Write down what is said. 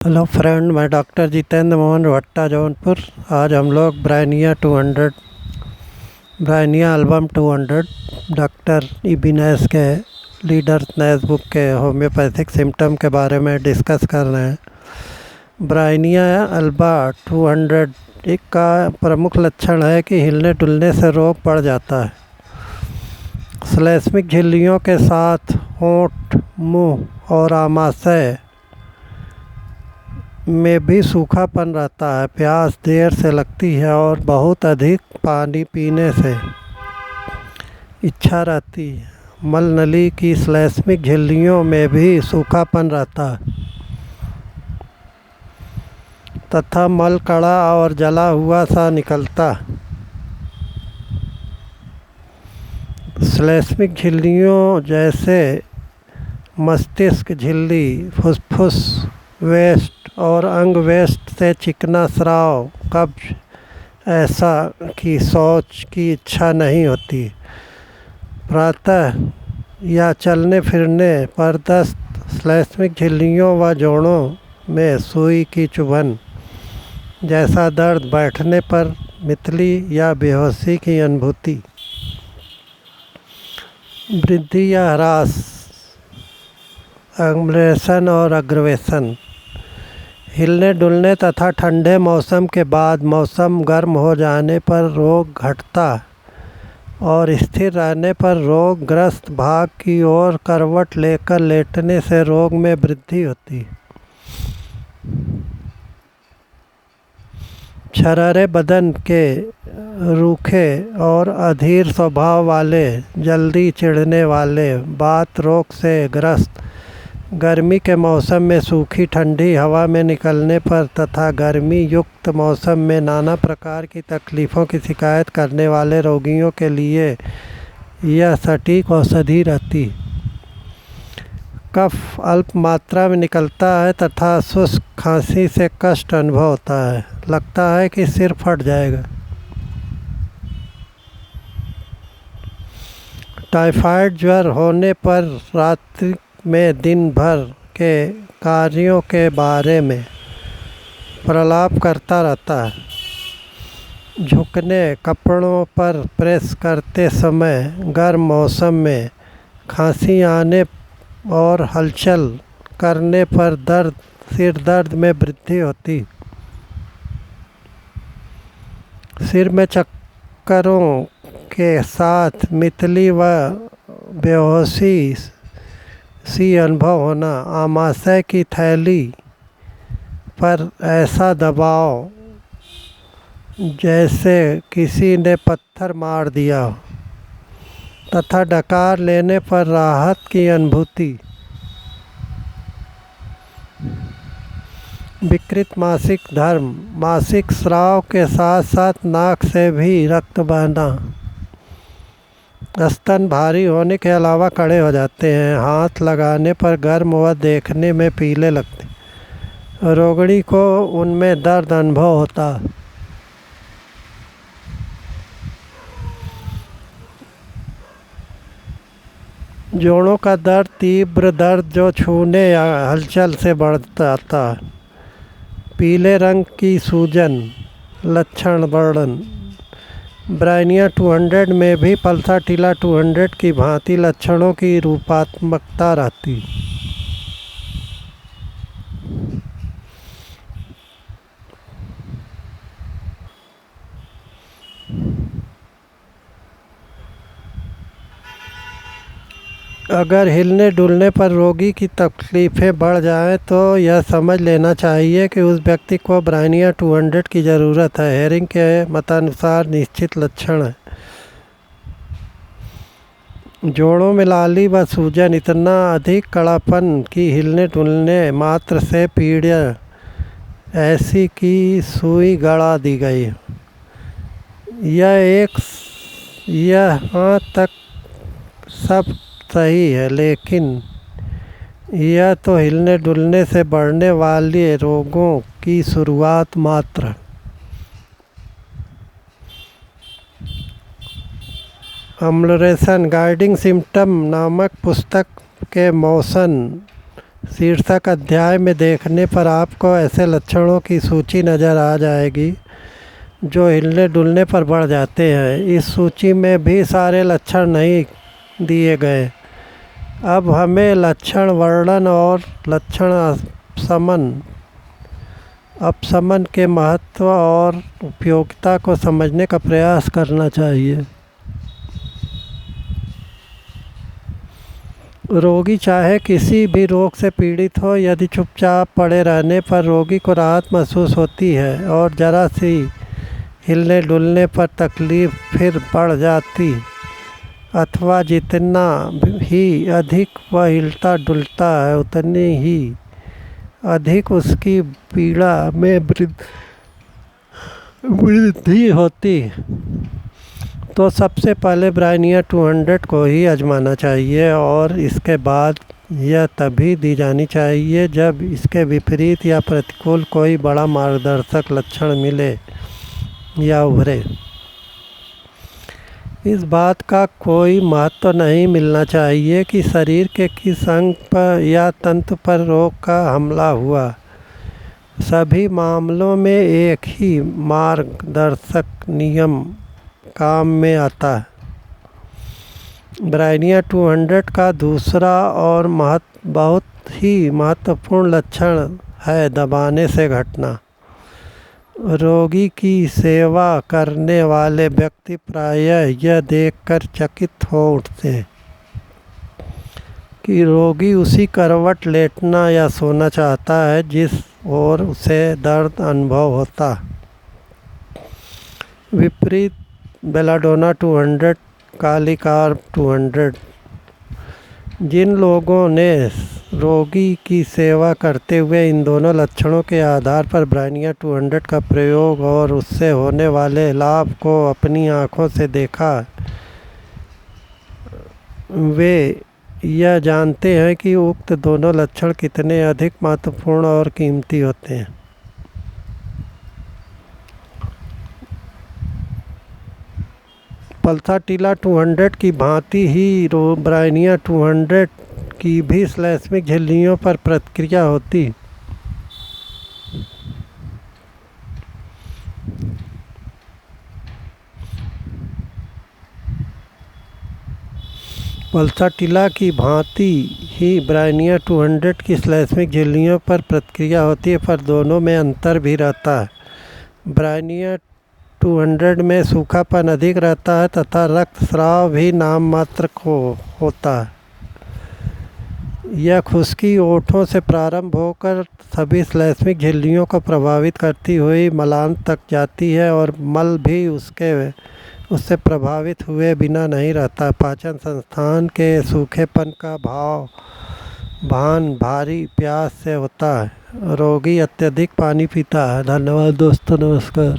Hello friend, मैं doctor Jitendra Mohan भट्टा, जौनपुर। आज हम लोग ब्रायनिया एल्बम 200 डॉक्टर इबिनेस के लीडर्स नैस बुक के होम्योपैथिक सिम्टम के बारे में डिस्कस कर रहे हैं। ब्रायनिया एल्बा 200 एक का प्रमुख लक्षण है कि हिलने डुलने से रोग बढ़ जाता है। श्लेष्मिक झिल्लियों के साथ होंठ, मुंह और आमाशय में भी सूखापन रहता है। प्यास देर से लगती है और बहुत अधिक पानी पीने से इच्छा रहती है। मलनली की श्लेष्मिक झिल्लियों में भी सूखापन रहता है तथा मल कड़ा और जला हुआ सा निकलता है। श्लेष्मिक झिल्लियों जैसे मस्तिष्क झिल्ली, फुसफुस वेस्ट और अंग वेस्ट से चिकना स्राव, कब्ज, ऐसा कि शौच की इच्छा नहीं होती। प्रातः या चलने फिरने पर दस्त, श्लेष्मिक झिल्लियों व जोड़ों में सुई की चुभन जैसा दर्द, बैठने पर मितली या बेहोशी की अनुभूति। वृद्धि या ह्रास, एग्लूमेरेशन और अग्रवेशन। हिलने डुलने तथा ठंडे मौसम के बाद मौसम गर्म हो जाने पर रोग घटता और स्थिर रहने पर रोगग्रस्त भाग की ओर करवट लेकर लेटने से रोग में वृद्धि होती। छरहरे बदन के रूखे और अधीर स्वभाव वाले, जल्दी चिढ़ने वाले, बात रोग से ग्रस्त, गर्मी के मौसम में सूखी ठंडी हवा में निकलने पर तथा गर्मी युक्त मौसम में नाना प्रकार की तकलीफ़ों की शिकायत करने वाले रोगियों के लिए यह सटीक औषधि रहती। कफ अल्प मात्रा में निकलता है तथा शुष्क खांसी से कष्ट अनुभव होता है। लगता है कि सिर फट जाएगा। टाइफाइड ज्वर होने पर रात्रि में दिन भर के कार्यों के बारे में प्रलाप करता रहता है। झुकने कपड़ों पर प्रेस करते समय, गर्म मौसम में खांसी आने और हलचल करने पर दर्द, सिर दर्द में वृद्धि होती। सिर में चक्करों के साथ मितली व बेहोशी सी अनुभव होना। आमाशय की थैली पर ऐसा दबाव जैसे किसी ने पत्थर मार दिया हो तथा डकार लेने पर राहत की अनुभूति। विकृत मासिक धर्म, मासिक स्राव के साथ साथ नाक से भी रक्त बहना। स्तन भारी होने के अलावा कड़े हो जाते हैं। हाथ लगाने पर गर्म व देखने में पीले लगते। रोगिणी को उनमें दर्द अनुभव होता। जोड़ों का दर्द, तीव्र दर्द जो छूने या हलचल से बढ़ जाता। पीले रंग की सूजन, लक्षण वर्णन। ब्रायनिया 200 में भी पल्साटिला 200 की भांति लक्षणों की रूपात्मकता रहती। अगर हिलने डुलने पर रोगी की तकलीफ़ें बढ़ जाएं तो यह समझ लेना चाहिए कि उस व्यक्ति को ब्रायनिया 200 की ज़रूरत है। हेरिंग के मतानुसार निश्चित लक्षण है। जोड़ों में लाली व सूजन, इतना अधिक कड़ापन कि हिलने डुलने मात्र से पीड़ा ऐसी कि सुई गड़ा दी गई। यहाँ तक सब सही है, लेकिन यह तो हिलने डुलने से बढ़ने वाले रोगों की शुरुआत मात्र। एग्लूमेरेशन गाइडिंग सिम्टम नामक पुस्तक के मोशन शीर्षक अध्याय में देखने पर आपको ऐसे लक्षणों की सूची नज़र आ जाएगी जो हिलने डुलने पर बढ़ जाते हैं। इस सूची में भी सारे लक्षण नहीं दिए गए। अब हमें लक्षण वर्णन और लक्षण अपशमन के महत्व और उपयोगिता को समझने का प्रयास करना चाहिए। रोगी चाहे किसी भी रोग से पीड़ित हो, यदि चुपचाप पड़े रहने पर रोगी को राहत महसूस होती है और ज़रा सी हिलने डुलने पर तकलीफ फिर बढ़ जाती, अथवा जितना ही अधिक वह हिलता डुलता है उतनी ही अधिक उसकी पीड़ा में वृद्धि होती, तो सबसे पहले ब्रायनिया 200 को ही आजमाना चाहिए और इसके बाद यह तभी दी जानी चाहिए जब इसके विपरीत या प्रतिकूल कोई बड़ा मार्गदर्शक लक्षण मिले या उभरे। इस बात का कोई महत्व नहीं मिलना चाहिए कि शरीर के किस अंग पर या तंतु पर रोग का हमला हुआ। सभी मामलों में एक ही मार्गदर्शक नियम काम में आता है। ब्रायनिया 200 का दूसरा और बहुत ही महत्वपूर्ण लक्षण है दबाने से घटना। रोगी की सेवा करने वाले व्यक्ति प्रायः यह देखकर चकित हो उठते हैं कि रोगी उसी करवट लेटना या सोना चाहता है जिस ओर उसे दर्द अनुभव होता। विपरीत बेलाडोना 200, पॉलीकार्प 200। जिन लोगों ने रोगी की सेवा करते हुए इन दोनों लक्षणों के आधार पर ब्रायनिया 200 का प्रयोग और उससे होने वाले लाभ को अपनी आँखों से देखा, वे यह जानते हैं कि उक्त दोनों लक्षण कितने अधिक महत्वपूर्ण और कीमती होते हैं। पल्साटिला 200 की भांति ही ब्रायनिया 200 की भी श्लैष्मिक झिल्लियों पर प्रतिक्रिया होती। पल्साटिला की भांति ही ब्रायनिया 200 की श्लैष्मिक झिल्लियों पर प्रतिक्रिया होती है, पर दोनों में अंतर भी रहता है। ब्रायनिया 200 में सूखापन अधिक रहता है तथा रक्तस्राव भी नाम मात्र को होता है। यह खुश्की ओठों से प्रारंभ होकर सभी श्लैष्मिक झिल्लियों को प्रभावित करती हुई मलान तक जाती है और मल भी उससे प्रभावित हुए बिना नहीं रहता। पाचन संस्थान के सूखेपन का भान भारी प्यास से होता है। रोगी अत्यधिक पानी पीता है। धन्यवाद दोस्तों, नमस्कार।